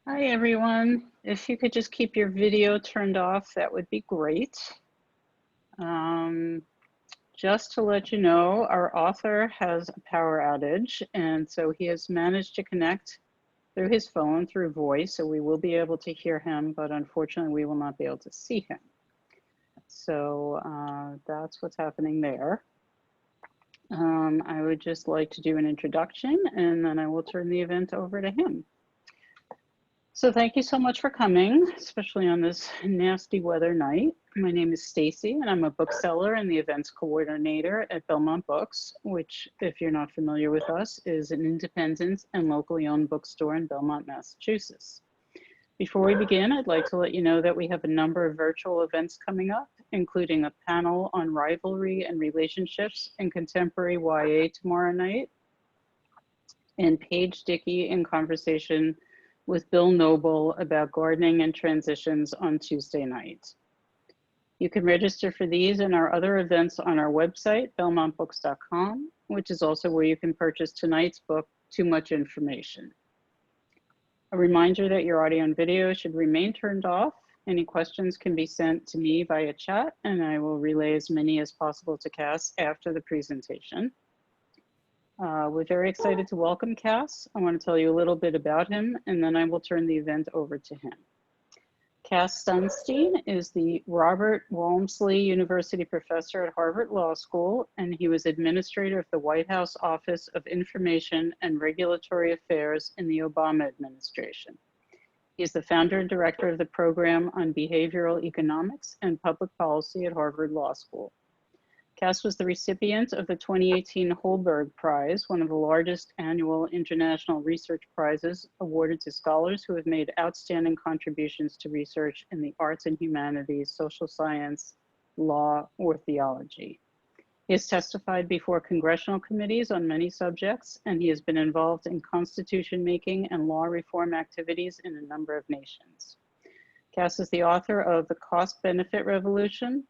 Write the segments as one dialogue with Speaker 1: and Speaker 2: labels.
Speaker 1: Hi, everyone. If you could just keep your video turned off, that would be great. Um, just to let you know, our author has a power outage, and so he has managed to connect through his phone, through voice, so we will be able to hear him, but unfortunately, we will not be able to see him. So that's what's happening there. I would just like to do an introduction, and then I will turn the event over to him. So thank you so much for coming, especially on this nasty weather night. My name is Stacy, and I'm a bookseller and the events coordinator at Belmont Books, which, if you're not familiar with us, is an independent and locally owned bookstore in Belmont, Massachusetts. Before we begin, I'd like to let you know that we have a number of virtual events coming up, including a panel on rivalry and relationships in contemporary YA tomorrow night, and Paige Dickey in conversation with Bill Noble about gardening and transitions on Tuesday night. You can register for these and our other events on our website, belmontbooks.com, which is also where you can purchase tonight's book, Too Much Information. A reminder that your audio and video should remain turned off. Any questions can be sent to me via chat, and I will relay as many as possible to Cass after the presentation. We're very excited to welcome Cass. I want to tell you a little bit about him, and then I will turn the event over to him. Cass Sunstein is the Robert Walmsley University professor at Harvard Law School, and he was administrator of the White House Office of Information and Regulatory Affairs in the Obama administration. He is the founder and director of the program on behavioral economics and public policy at Harvard Law School. Cass was the recipient of the 2018 Holberg Prize, one of the largest annual international research prizes awarded to scholars who have made outstanding contributions to research in the arts and humanities, social science, law, or theology. He has testified before congressional committees on many subjects, and he has been involved in constitution making and law reform activities in a number of nations. Cass is the author of The Cost-Benefit Revolution,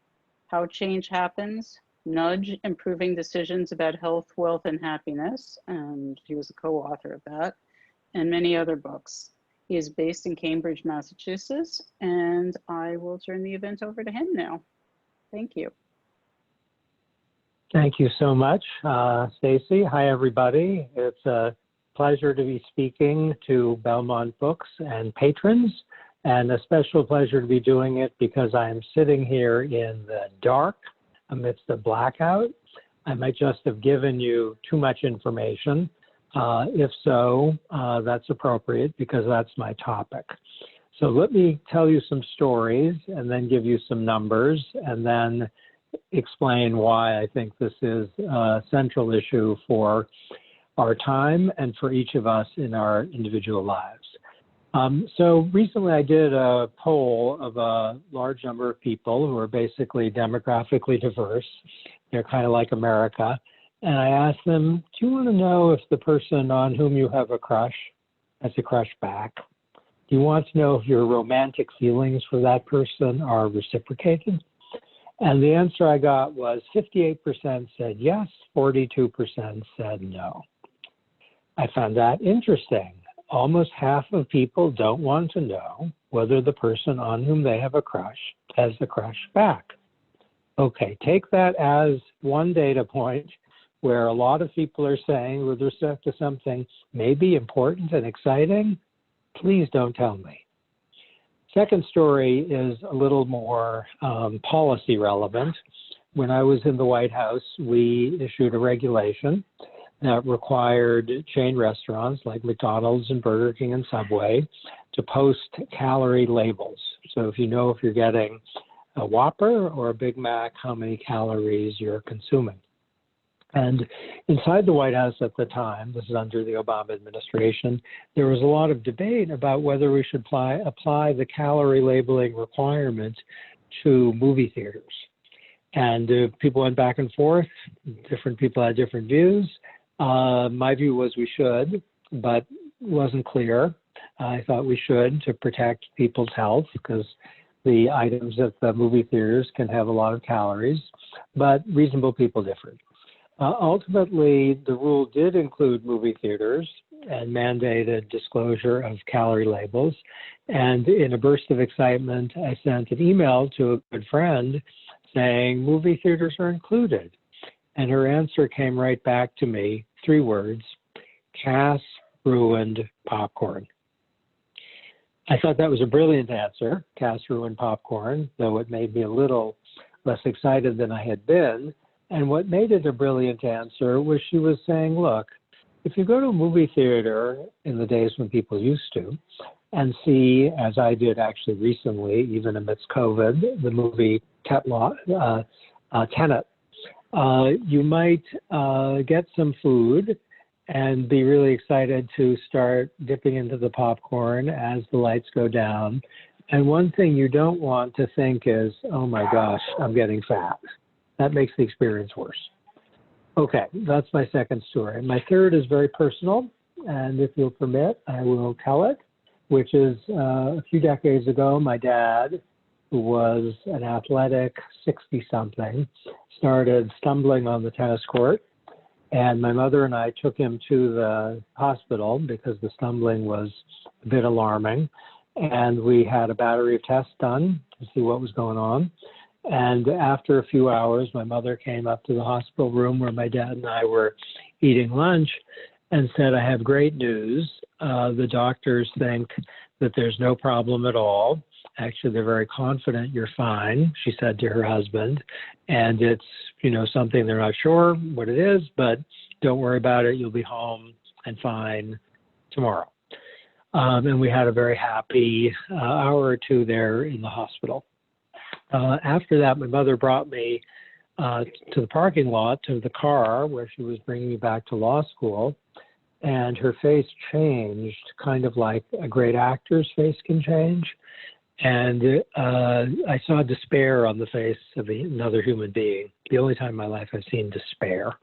Speaker 1: How Change Happens, Nudge, Improving Decisions About Health, Wealth, and Happiness, and he was a co-author of that, and many other books. He is based in Cambridge, Massachusetts, and I will turn the event over to him now. Thank you.
Speaker 2: Thank you so much, Stacy. Hi, everybody. It's a pleasure to be speaking to Belmont Books and patrons, and a special pleasure to be doing it because I am sitting here in the dark amidst a blackout. I might just have given you too much information. If so, that's appropriate because that's my topic. So let me tell you some stories and then give you some numbers and then explain why I think this is a central issue for our time and for each of us in our individual lives. So recently I did a poll of a large number of people who are basically demographically diverse. They're kind of like America. And I asked them, do you want to know if the person on whom you have a crush has a crush back? Do you want to know if your romantic feelings for that person are reciprocated? And the answer I got was 58% said yes, 42% said no. I found that interesting. Almost half of people don't want to know whether the person on whom they have a crush has the crush back. Okay, take that as one data point where a lot of people are saying with respect to something maybe important and exciting, please don't tell me. Second story is a little more policy relevant. When I was in the White House, we issued a regulation that required chain restaurants like McDonald's and Burger King and Subway to post calorie labels. So if you know if you're getting a Whopper or a Big Mac, how many calories you're consuming. And inside the White House at the time, this is under the Obama administration, there was a lot of debate about whether we should apply the calorie labeling requirement to movie theaters. And people went back and forth. Different people had different views. My view was we should, but wasn't clear. I thought we should to protect people's health because the items at the movie theaters can have a lot of calories, but reasonable people differed. Ultimately, the rule did include movie theaters and mandated disclosure of calorie labels. And in a burst of excitement, I sent an email to a good friend saying, movie theaters are included. And her answer came right back to me, 3 words, Cass ruined popcorn. I thought that was a brilliant answer, Cass ruined popcorn, though it made me a little less excited than I had been. And what made it a brilliant answer was she was saying, look, if you go to a movie theater in the days when people used to, and see, as I did actually recently, even amidst COVID, the movie Tenet, you might get some food and be really excited to start dipping into the popcorn as the lights go down. And one thing you don't want to think is, oh my gosh, I'm getting fat. That makes the experience worse. Okay, that's my second story. My third is very personal, and if you'll permit, I will tell it, which is a few decades ago, my dad, who was an athletic 60-something, started stumbling on the tennis court, and my mother and I took him to the hospital because the stumbling was a bit alarming, and we had a battery of tests done to see what was going on. And after a few hours, my mother came up to the hospital room where my dad and I were eating lunch and said, I have great news. The doctors think that there's no problem at all. Actually, they're very confident you're fine, she said to her husband. And it's, something they're not sure what it is, but don't worry about it. You'll be home and fine tomorrow. And we had a very happy hour or two there in the hospital. After that, my mother brought me to the parking lot, to the car where she was bringing me back to law school, and her face changed, kind of like a great actor's face can change. And I saw despair on the face of another human being, the only time in my life I've seen despair.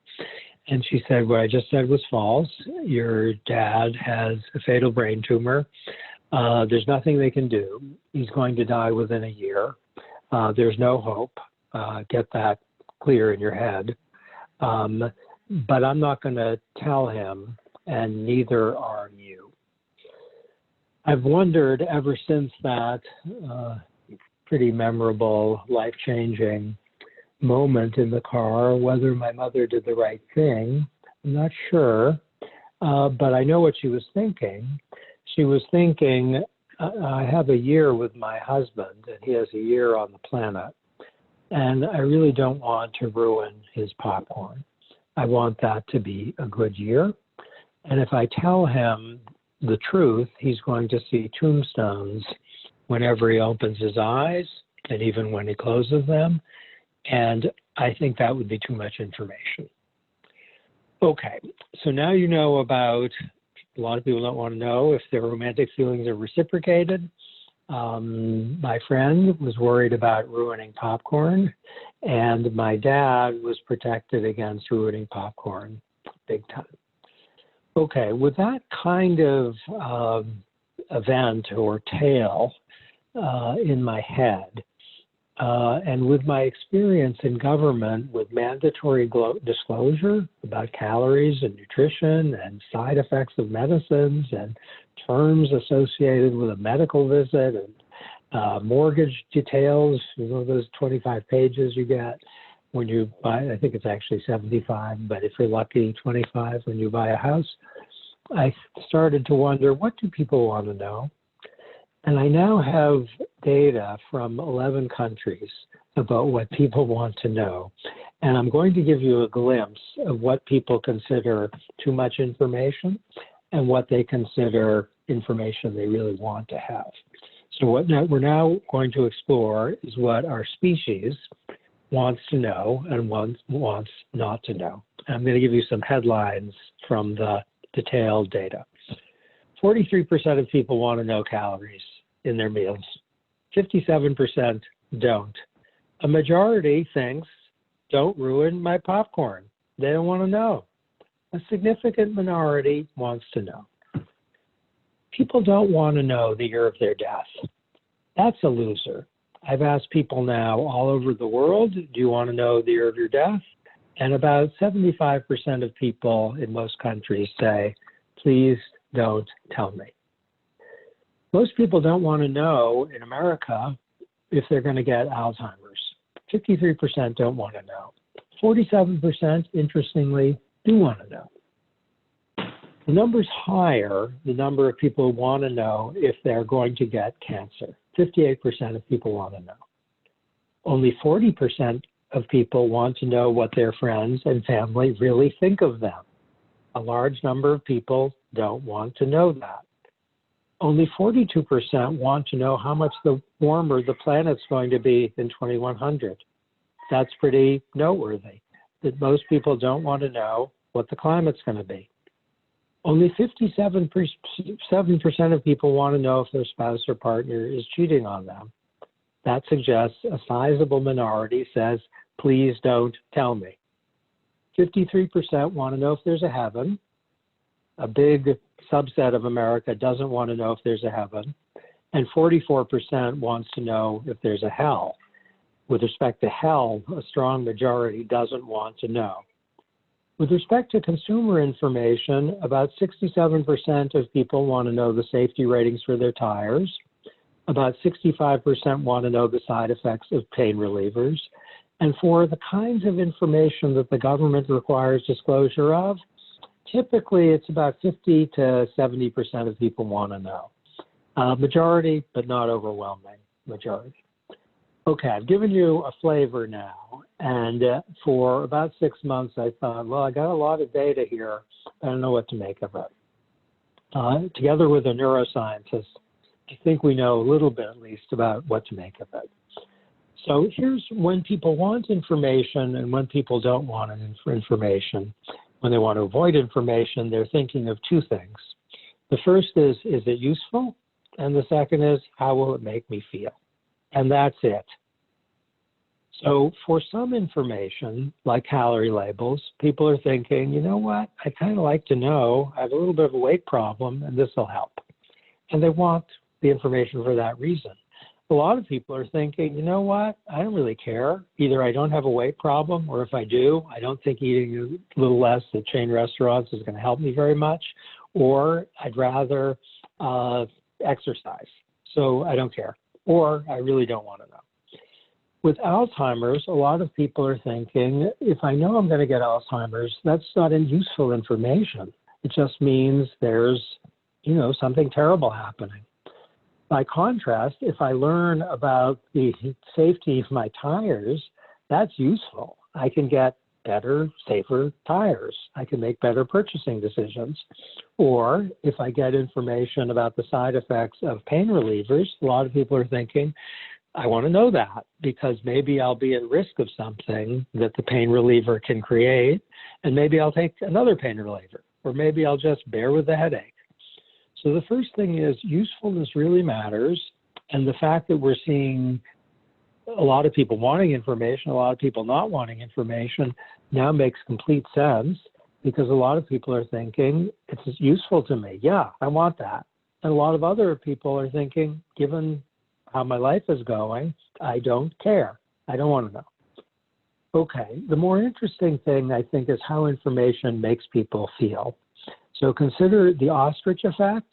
Speaker 2: And she said, what I just said was false. Your dad has a fatal brain tumor. There's nothing they can do. He's going to die within a year. There's no hope. Get that clear in your head. But I'm not going to tell him, and neither are you. I've wondered ever since that pretty memorable, life-changing moment in the car whether my mother did the right thing. I'm not sure, but I know what she was thinking. She was thinking, I have a year with my husband, and he has a year on the planet, and I really don't want to ruin his popcorn. I want that to be a good year. And if I tell him the truth, he's going to see tombstones whenever he opens his eyes and even when he closes them. And I think that would be too much information. Okay, so now you know about, a lot of people don't want to know if their romantic feelings are reciprocated. My friend was worried about ruining popcorn, and my dad was protected against ruining popcorn big time. Okay, with that kind of event or tale in my head, and with my experience in government with mandatory disclosure about calories and nutrition and side effects of medicines and terms associated with a medical visit and mortgage details, those 25 pages you get when you buy, I think it's actually 75, but if you're lucky, 25 when you buy a house. I started to wonder, what do people want to know? And I now have data from 11 countries about what people want to know. And I'm going to give you a glimpse of what people consider too much information and what they consider information they really want to have. So what we're now going to explore is what our species wants to know and wants not to know. I'm going to give you some headlines from the detailed data. 43% of people want to know calories in their meals. 57% don't. A majority thinks, don't ruin my popcorn. They don't want to know. A significant minority wants to know. People don't want to know the year of their death. That's a loser. I've asked people now all over the world, do you want to know the year of your death? And about 75% of people in most countries say, please don't tell me. Most people don't want to know in America if they're going to get Alzheimer's. 53% don't want to know. 47%, interestingly, do want to know. The number's higher, the number of people who want to know if they're going to get cancer. 58% of people want to know. Only 40% of people want to know what their friends and family really think of them. A large number of people don't want to know that. Only 42% want to know how much warmer the planet's going to be in 2100. That's pretty noteworthy, that most people don't want to know what the climate's going to be. Only 57% of people want to know if their spouse or partner is cheating on them. That suggests a sizable minority says, please don't tell me. 53% want to know if there's a heaven. A big subset of America doesn't want to know if there's a heaven. And 44% wants to know if there's a hell. With respect to hell, a strong majority doesn't want to know. With respect to consumer information, about 67% of people want to know the safety ratings for their tires. About 65% want to know the side effects of pain relievers. And for the kinds of information that the government requires disclosure of, typically it's about 50 to 70% of people want to know. Majority, but not overwhelming majority. Okay, I've given you a flavor now, and for about 6 months I thought, well, I got a lot of data here, I don't know what to make of it. Together with a neuroscientist, I think we know a little bit at least about what to make of it. So here's when people want information and when people don't want information. When they want to avoid information, they're thinking of two things. The first is it useful? And the second is, how will it make me feel? And that's it. So for some information, like calorie labels, people are thinking, you know what, I kind of like to know, I have a little bit of a weight problem and this will help. And they want the information for that reason. A lot of people are thinking, you know what, I don't really care. Either I don't have a weight problem, or if I do, I don't think eating a little less at chain restaurants is going to help me very much, or I'd rather exercise, so I don't care. Or I really don't want to know. With Alzheimer's, a lot of people are thinking, if I know I'm going to get Alzheimer's, that's not useful information. It just means there's, something terrible happening. By contrast, if I learn about the safety of my tires, that's useful. I can get better, safer tires. I can make better purchasing decisions. Or if I get information about the side effects of pain relievers, a lot of people are thinking, I want to know that because maybe I'll be at risk of something that the pain reliever can create, and maybe I'll take another pain reliever, or maybe I'll just bear with the headache. So the first thing is usefulness really matters, and the fact that we're seeing a lot of people wanting information, a lot of people not wanting information now makes complete sense, because a lot of people are thinking it's useful to me. Yeah, I want that. And a lot of other people are thinking, given how my life is going, I don't care. I don't want to know. Okay, the more interesting thing, I think, is how information makes people feel. So consider the ostrich effect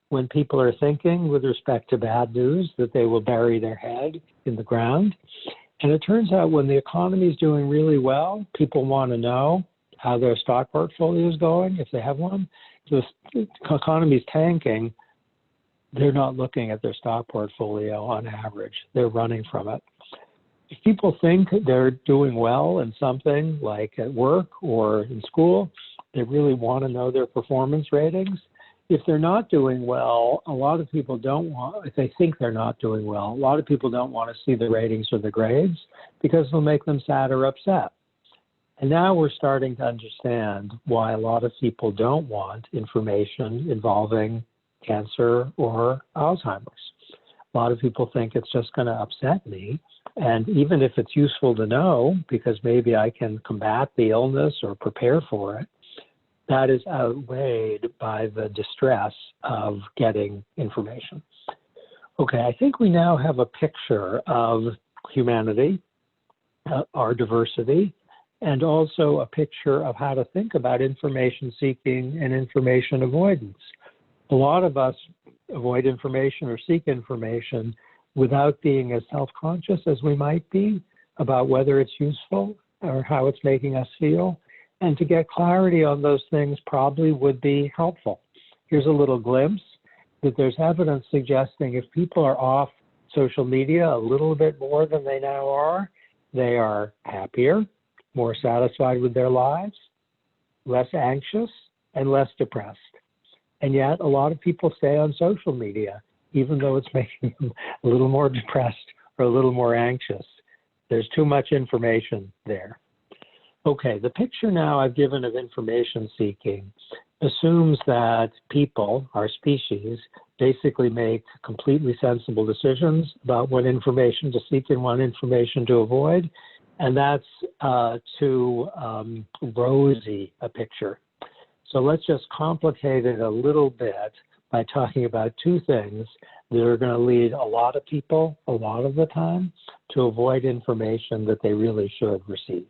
Speaker 2: when people are thinking with respect to bad news that they will bury their head in the ground. And it turns out when the economy is doing really well, people want to know how their stock portfolio is going, if they have one. If the economy is tanking, they're not looking at their stock portfolio on average. They're running from it. If people think they're doing well in something like at work or in school, they really want to know their performance ratings. If they're not doing well, a lot of people don't want, if they think they're not doing well, a lot of people don't want to see the ratings or the grades because it'll make them sad or upset. And now we're starting to understand why a lot of people don't want information involving cancer or Alzheimer's. A lot of people think it's just going to upset me. And even if it's useful to know, because maybe I can combat the illness or prepare for it, that is outweighed by the distress of getting information. Okay, I think we now have a picture of humanity, our diversity, and also a picture of how to think about information seeking and information avoidance. A lot of us avoid information or seek information without being as self-conscious as we might be about whether it's useful or how it's making us feel. And to get clarity on those things probably would be helpful. Here's a little glimpse that there's evidence suggesting if people are off social media a little bit more than they now are, they are happier, more satisfied with their lives, less anxious, and less depressed. And yet a lot of people stay on social media, even though it's making them a little more depressed or a little more anxious. There's too much information there. Okay, the picture now I've given of information seeking assumes that people, our species, basically make completely sensible decisions about what information to seek and what information to avoid. And that's too rosy a picture. So let's just complicate it a little bit by talking about two things that are going to lead a lot of people, a lot of the time, to avoid information that they really should receive.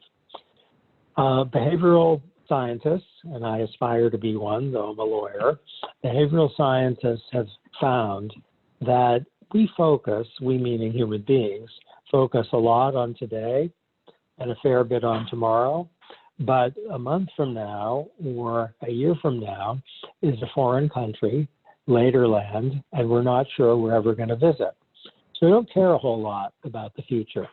Speaker 2: Behavioral scientists, and I aspire to be one, though I'm a lawyer, behavioral scientists have found that we meaning human beings, focus a lot on today and a fair bit on tomorrow. But a month from now or a year from now is a foreign country, later land, and we're not sure we're ever going to visit. So we don't care a whole lot about the future.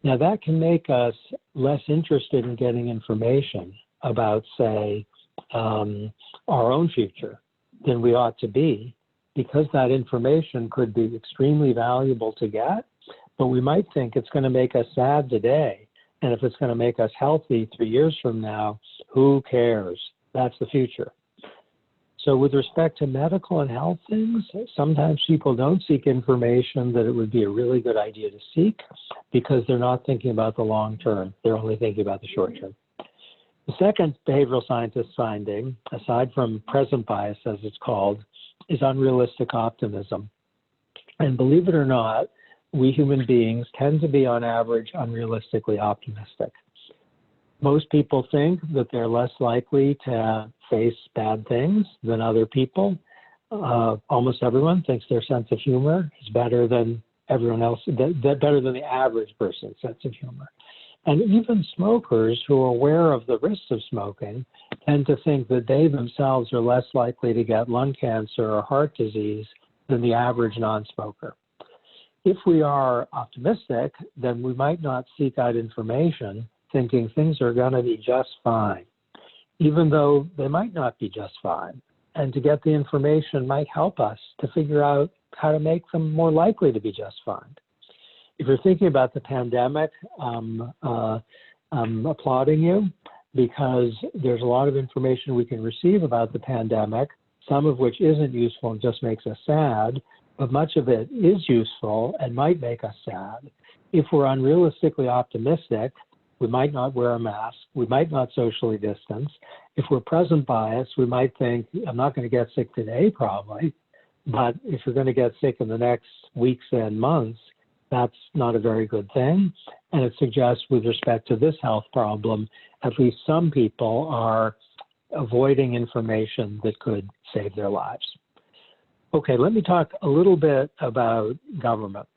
Speaker 2: Now that can make us less interested in getting information about, say, our own future than we ought to be, because that information could be extremely valuable to get, but we might think it's going to make us sad today. And if it's going to make us healthy 3 years from now, who cares? That's the future. So with respect to medical and health things, sometimes people don't seek information that it would be a really good idea to seek because they're not thinking about the long term. They're only thinking about the short term. The second behavioral scientist finding, aside from present bias, as it's called, is unrealistic optimism. And believe it or not, we human beings tend to be, on average, unrealistically optimistic. Most people think that they're less likely to face bad things than other people. Almost everyone thinks their sense of humor is better than everyone else, better than the average person's sense of humor. And even smokers who are aware of the risks of smoking tend to think that they themselves are less likely to get lung cancer or heart disease than the average non-smoker. If we are optimistic, then we might not seek out information thinking things are going to be just fine, even though they might not be just fine. And to get the information might help us to figure out how to make them more likely to be just fine. If you're thinking about the pandemic, I'm applauding you because there's a lot of information we can receive about the pandemic, some of which isn't useful and just makes us sad, but much of it is useful and might make us sad. If we're unrealistically optimistic, we might not wear a mask, we might not socially distance. If we're present bias, we might think, I'm not going to get sick today probably, but if you're going to get sick in the next weeks and months, that's not a very good thing. And it suggests with respect to this health problem, at least some people are avoiding information that could save their lives. Okay, let me talk a little bit about government.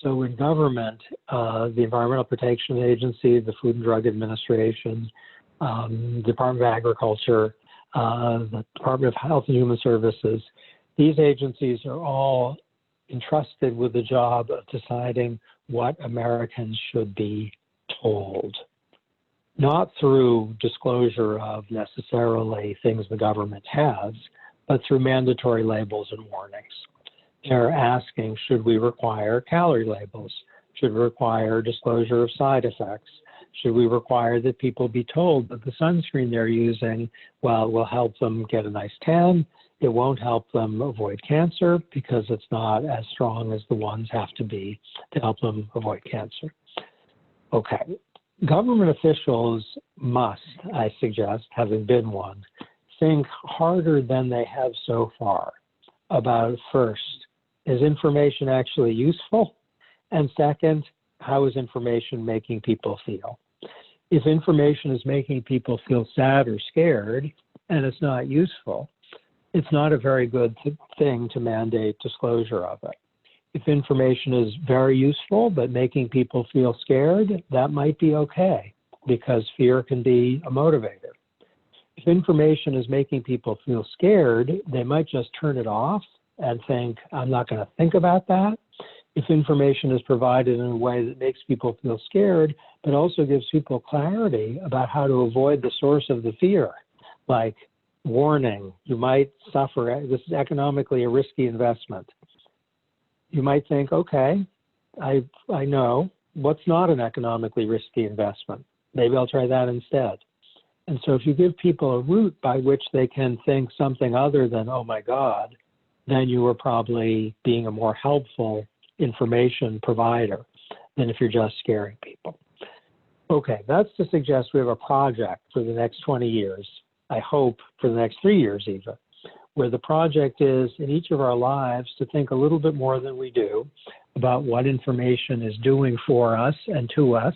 Speaker 2: So in government, the Environmental Protection Agency, the Food and Drug Administration, Department of Agriculture, the Department of Health and Human Services, these agencies are all entrusted with the job of deciding what Americans should be told, not through disclosure of necessarily things the government has, but through mandatory labels and warnings. They're asking, should we require calorie labels? Should we require disclosure of side effects? Should we require that people be told that the sunscreen they're using, well, will help them get a nice tan? It won't help them avoid cancer because it's not as strong as the ones have to be to help them avoid cancer. Okay, government officials must, I suggest, having been one, think harder than they have so far about, first, is information actually useful? And second, how is information making people feel? If information is making people feel sad or scared and it's not useful, it's not a very good thing to mandate disclosure of it. If information is very useful but making people feel scared, that might be okay because fear can be a motivator. If information is making people feel scared, they might just turn it off and think, I'm not going to think about that. If information is provided in a way that makes people feel scared, but also gives people clarity about how to avoid the source of the fear, like warning, you might suffer, this is economically a risky investment. You might think, okay, I know what's not an economically risky investment. Maybe I'll try that instead. And so if you give people a route by which they can think something other than, oh my God, then you are probably being a more helpful information provider than if you're just scaring people. Okay, that's to suggest we have a project for the next 20 years, I hope for the next 3 years even, where the project is in each of our lives to think a little bit more than we do about what information is doing for us and to us,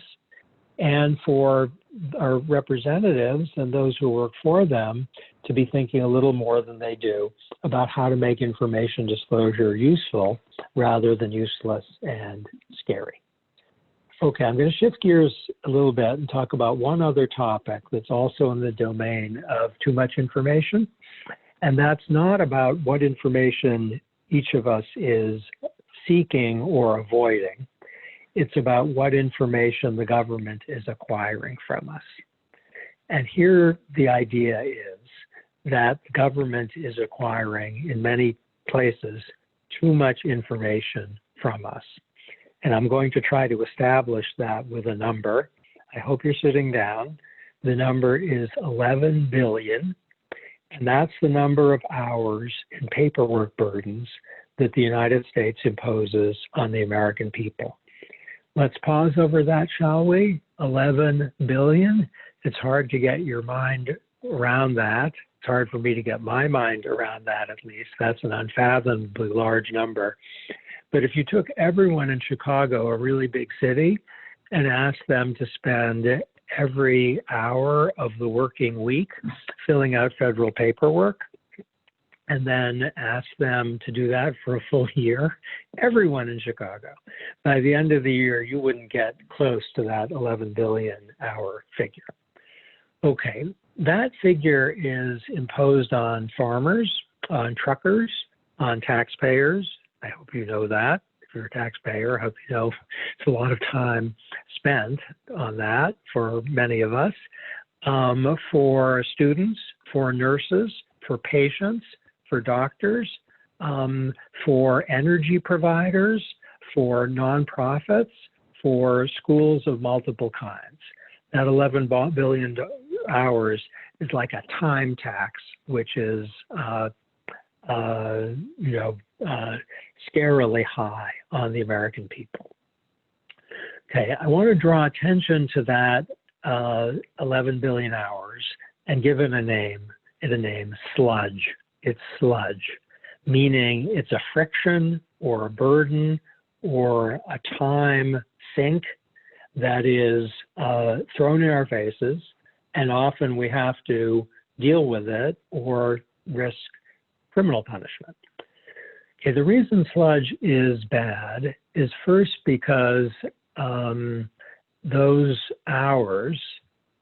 Speaker 2: and for our representatives and those who work for them to be thinking a little more than they do about how to make information disclosure useful rather than useless and scary. Okay, I'm going to shift gears a little bit and talk about one other topic that's also in the domain of too much information, and that's not about what information each of us is seeking or avoiding. It's about what information the government is acquiring from us. And here the idea is that the government is acquiring, in many places, too much information from us. And I'm going to try to establish that with a number. I hope you're sitting down. The number is 11 billion, and that's the number of hours in paperwork burdens that the United States imposes on the American people. Let's pause over that, shall we? 11 billion. It's hard to get your mind around that. It's hard for me to get my mind around that, at least. That's an unfathomably large number. But if you took everyone in Chicago, a really big city, and asked them to spend every hour of the working week filling out federal paperwork, and then ask them to do that for a full year, everyone in Chicago, by the end of the year, you wouldn't get close to that 11 billion hour figure. Okay, that figure is imposed on farmers, on truckers, on taxpayers. I hope you know that. If you're a taxpayer, I hope you know it's a lot of time spent on that for many of us, for students, for nurses, for patients, for doctors, for energy providers, for nonprofits, for schools of multiple kinds. That 11 billion hours is like a time tax, which is, scarily high on the American people. Okay, I want to draw attention to that 11 billion hours and give it a name, sludge. It's sludge, meaning it's a friction or a burden or a time sink that is thrown in our faces, and often we have to deal with it or risk criminal punishment. Okay, the reason sludge is bad is first because those hours,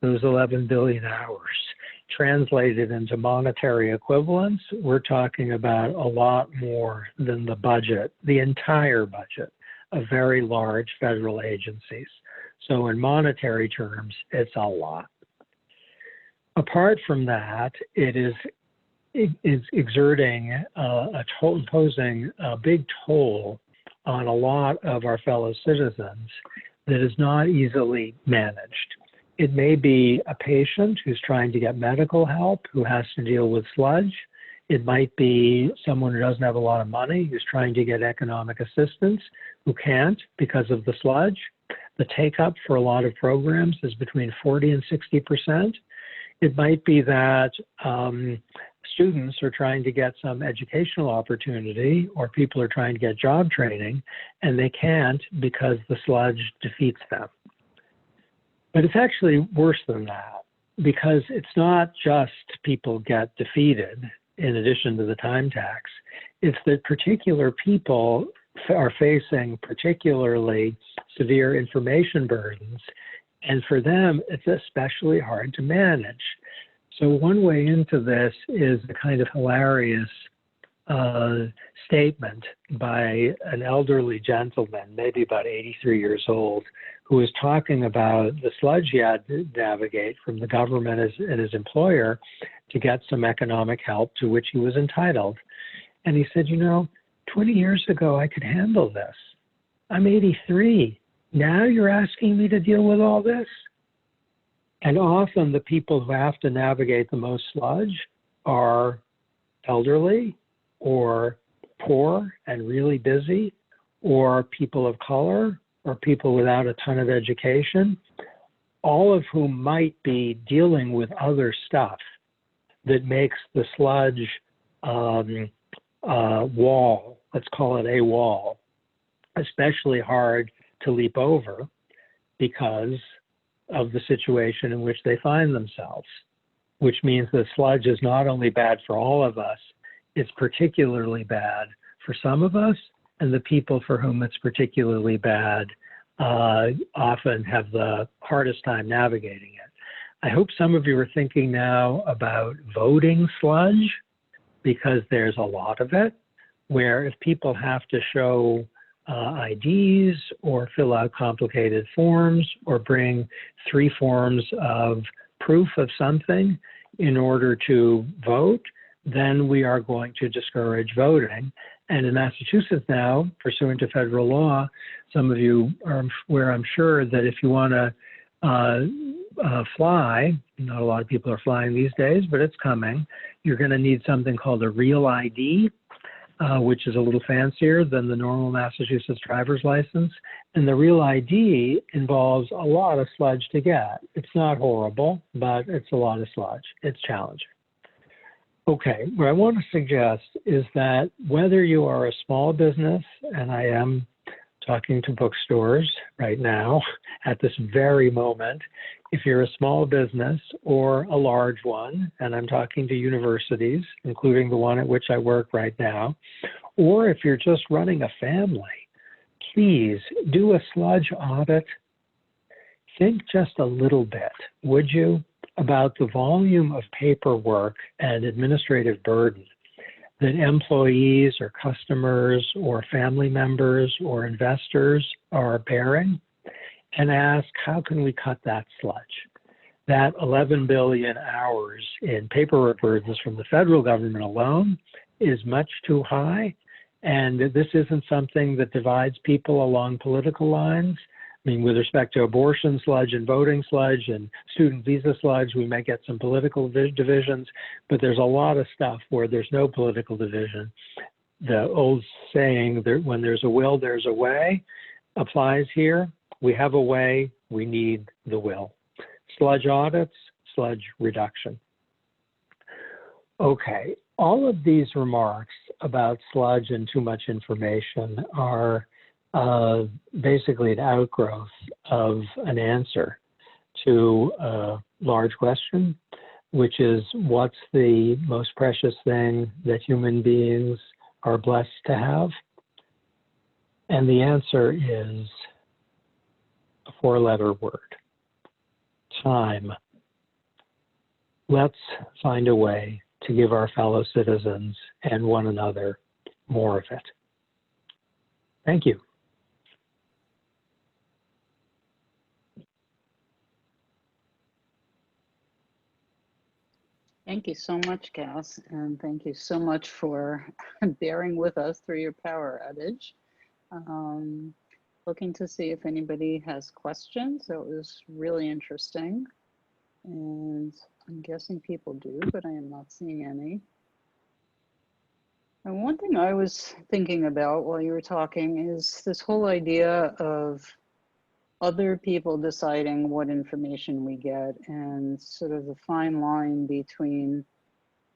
Speaker 2: those 11 billion hours, translated into monetary equivalents, we're talking about a lot more than the budget, the entire budget of very large federal agencies. So in monetary terms, it's a lot. Apart from that, it is exerting imposing a big toll on a lot of our fellow citizens that is not easily managed. It may be a patient who's trying to get medical help who has to deal with sludge. It might be someone who doesn't have a lot of money who's trying to get economic assistance who can't because of the sludge. The take-up for a lot of programs is between 40 and 60%. It might be that students are trying to get some educational opportunity, or people are trying to get job training, and they can't because the sludge defeats them. But it's actually worse than that, because it's not just people get defeated in addition to the time tax. It's that particular people are facing particularly severe information burdens, and for them, it's especially hard to manage. So one way into this is a kind of hilarious statement by an elderly gentleman, maybe about 83 years old, who was talking about the sludge he had to navigate from the government and his employer to get some economic help to which he was entitled. And he said, 20 years ago, I could handle this. I'm 83. Now you're asking me to deal with all this? And often the people who have to navigate the most sludge are elderly or poor and really busy, or people of color, or people without a ton of education, all of whom might be dealing with other stuff that makes the sludge wall, let's call it a wall, especially hard to leap over because of the situation in which they find themselves, which means that sludge is not only bad for all of us, it's particularly bad for some of us, and the people for whom it's particularly bad often have the hardest time navigating it. I hope some of you are thinking now about voting sludge, because there's a lot of it, where if people have to show IDs or fill out complicated forms or bring 3 forms of proof of something in order to vote, then we are going to discourage voting. And in Massachusetts now, pursuant to federal law, some of you are aware, I'm sure, that if you want to fly, not a lot of people are flying these days, but it's coming, you're going to need something called a Real ID, which is a little fancier than the normal Massachusetts driver's license. And the Real ID involves a lot of sludge to get. It's not horrible, but it's a lot of sludge. It's challenging. Okay, what I want to suggest is that whether you are a small business, and I am talking to bookstores right now at this very moment, if you're a small business or a large one, and I'm talking to universities, including the one at which I work right now, or if you're just running a family, please do a sludge audit. Think just a little bit, would you, about the volume of paperwork and administrative burden that employees or customers or family members or investors are bearing, and ask, how can we cut that sludge? That 11 billion hours in paperwork burdens from the federal government alone is much too high, and this isn't something that divides people along political lines. I mean, with respect to abortion sludge and voting sludge and student visa sludge, we may get some political divisions, but there's a lot of stuff where there's no political division. The old saying that when there's a will, there's a way applies here. We have a way, we need the will. Sludge audits, sludge reduction. Okay, all of these remarks about sludge and too much information are basically an outgrowth of an answer to a large question, which is, what's the most precious thing that human beings are blessed to have? And the answer is a 4-letter word: time. Let's find a way to give our fellow citizens and one another more of it. Thank you.
Speaker 1: Thank you so much, Cass, and thank you so much for bearing with us through your power outage. Looking to see if anybody has questions. That was really interesting, and I'm guessing people do, but I am not seeing any. And one thing I was thinking about while you were talking is this whole idea of other people deciding what information we get, and sort of the fine line between,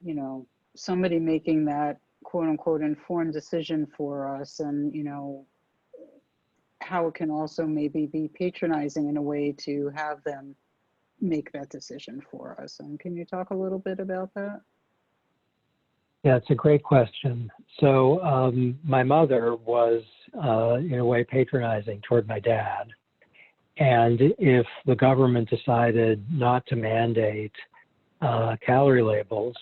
Speaker 1: you know, somebody making that quote unquote informed decision for us, and, you know, how it can also maybe be patronizing in a way to have them make that decision for us. And can you talk a little bit about that?
Speaker 2: Yeah, it's a great question. So my mother was, in a way, patronizing toward my dad. And if the government decided not to mandate calorie labels,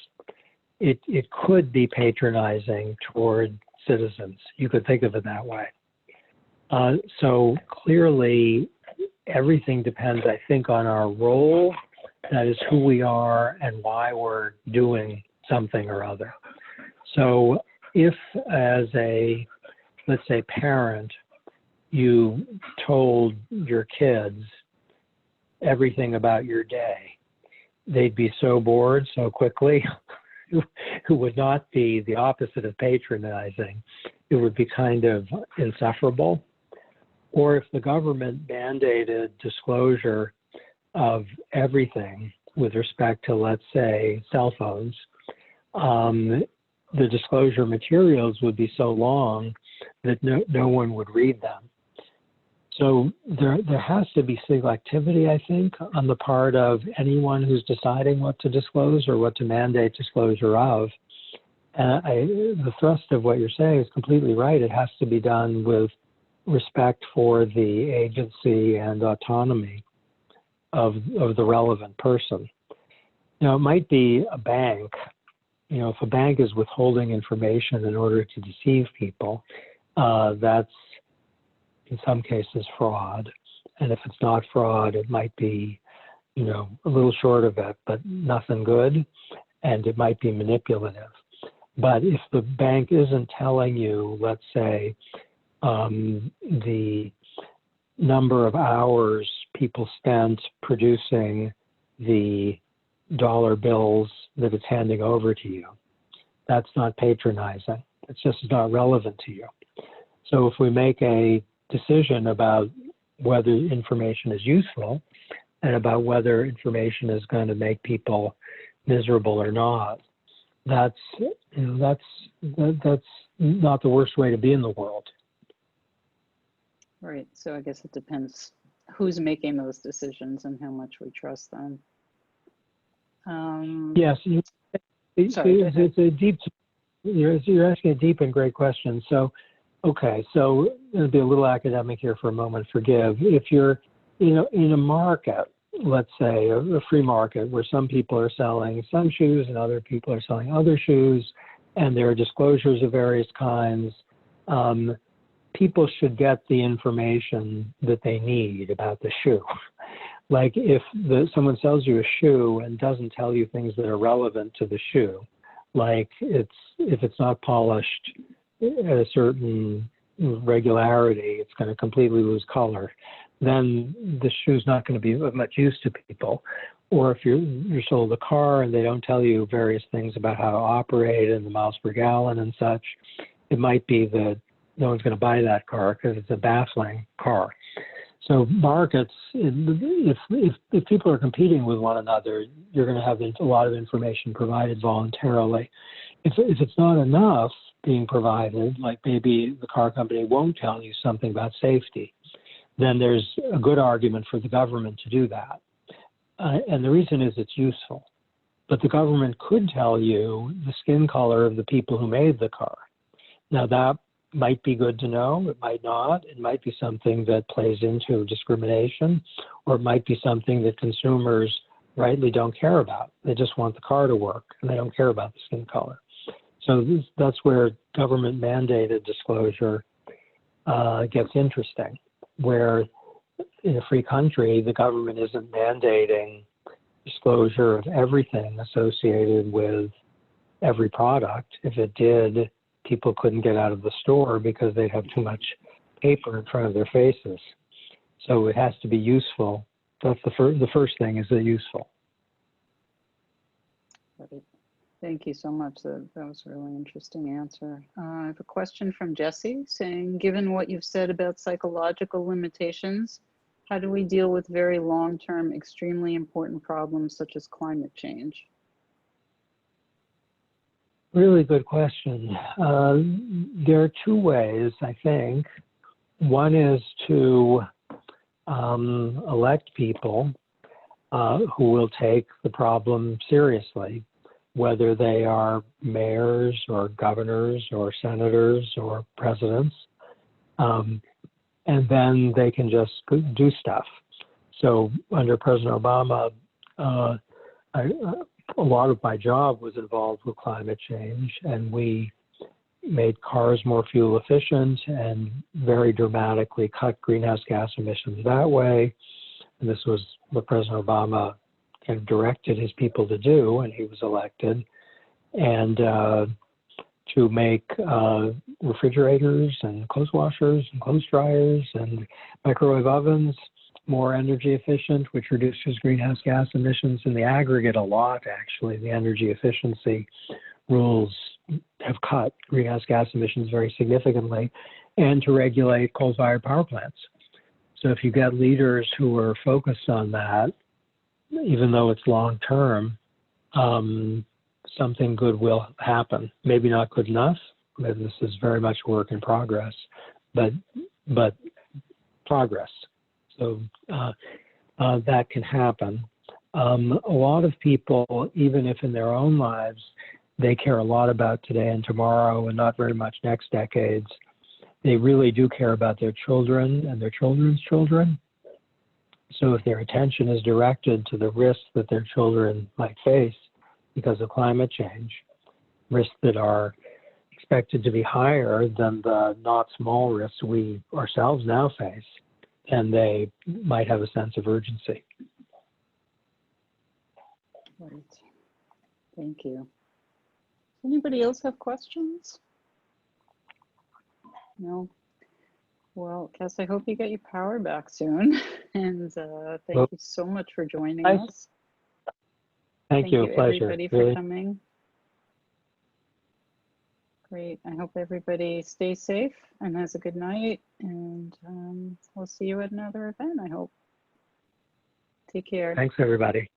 Speaker 2: it could be patronizing toward citizens. You could think of it that way. So clearly, everything depends, I think, on our role, that is who we are and why we're doing something or other. So if as a, let's say, parent, you told your kids everything about your day, they'd be so bored so quickly. Who would not be the opposite of patronizing. It would be kind of insufferable. Or if the government mandated disclosure of everything with respect to, let's say, cell phones, the disclosure materials would be so long that no one would read them. So there has to be selectivity, I think, on the part of anyone who's deciding what to disclose or what to mandate disclosure of. The thrust of what you're saying is completely right. It has to be done with respect for the agency and autonomy of the relevant person. Now, it might be a bank. You know, if a bank is withholding information in order to deceive people, that's in some cases fraud. And if it's not fraud, it might be, you know, a little short of it, but nothing good, and it might be manipulative. But if the bank isn't telling you, let's say, the number of hours people spent producing the dollar bills that it's handing over to you, that's not patronizing. It's just not relevant to you. So if we make a decision about whether information is useful and about whether information is going to make people miserable or not, that's not the worst way to be in the world.
Speaker 1: Right. So I guess it depends who's making those decisions and how much we trust them.
Speaker 2: Yes, it's a deep. You're asking a deep and great question. So, okay, so it'll be a little academic here for a moment. Forgive. If you're, in a market, let's say a free market where some people are selling some shoes and other people are selling other shoes, and there are disclosures of various kinds, people should get the information that they need about the shoe. Like if someone sells you a shoe and doesn't tell you things that are relevant to the shoe, like if it's not polished at a certain regularity, it's going to completely lose color, then the shoe's not going to be of much use to people. Or if you're sold a car and they don't tell you various things about how to operate and the miles per gallon and such, it might be that no one's going to buy that car because it's a baffling car. So markets, if people are competing with one another, you're going to have a lot of information provided voluntarily. If it's not enough being provided, like maybe the car company won't tell you something about safety, then there's a good argument for the government to do that. And the reason is it's useful. But the government could tell you the skin color of the people who made the car. Now that might be good to know, it might not. It might be something that plays into discrimination, or it might be something that consumers rightly don't care about. They just want the car to work, and they don't care about the skin color. So that's where government mandated disclosure gets interesting, where in a free country, the government isn't mandating disclosure of everything associated with every product. If it did, people couldn't get out of the store because they'd have too much paper in front of their faces. So it has to be useful. That's the first thing, is it useful?
Speaker 1: Thank you so much. That was a really interesting answer. I have a question from Jesse saying, given what you've said about psychological limitations, how do we deal with very long-term, extremely important problems such as climate change? Really
Speaker 2: good question. There are two ways, I think. One is to elect people who will take the problem seriously, whether they are mayors or governors or senators or presidents. And then they can just do stuff. So under President Obama, a lot of my job was involved with climate change, and we made cars more fuel efficient and very dramatically cut greenhouse gas emissions that way. And this was what President Obama kind of directed his people to do when he was elected. And to make refrigerators and clothes washers and clothes dryers and microwave ovens more energy efficient, which reduces greenhouse gas emissions in the aggregate a lot, actually. The energy efficiency rules have cut greenhouse gas emissions very significantly, and to regulate coal-fired power plants. So if you get leaders who are focused on that, even though it's long-term, something good will happen. Maybe not good enough. Maybe this is very much work in progress, but progress. So that can happen. A lot of people, even if in their own lives, they care a lot about today and tomorrow and not very much next decades, they really do care about their children and their children's children. So if their attention is directed to the risks that their children might face because of climate change, risks that are expected to be higher than the not small risks we ourselves now face, and they might have a sense of urgency.
Speaker 1: Right. Thank you. Anybody else have questions? No? Well, Cass, I hope you get your power back soon. And thank you so much for joining us.
Speaker 2: Thank you, a pleasure.
Speaker 1: Everybody for coming. Great. I hope everybody stays safe and has a good night. And we'll see you at another event, I hope. Take care.
Speaker 2: Thanks, everybody.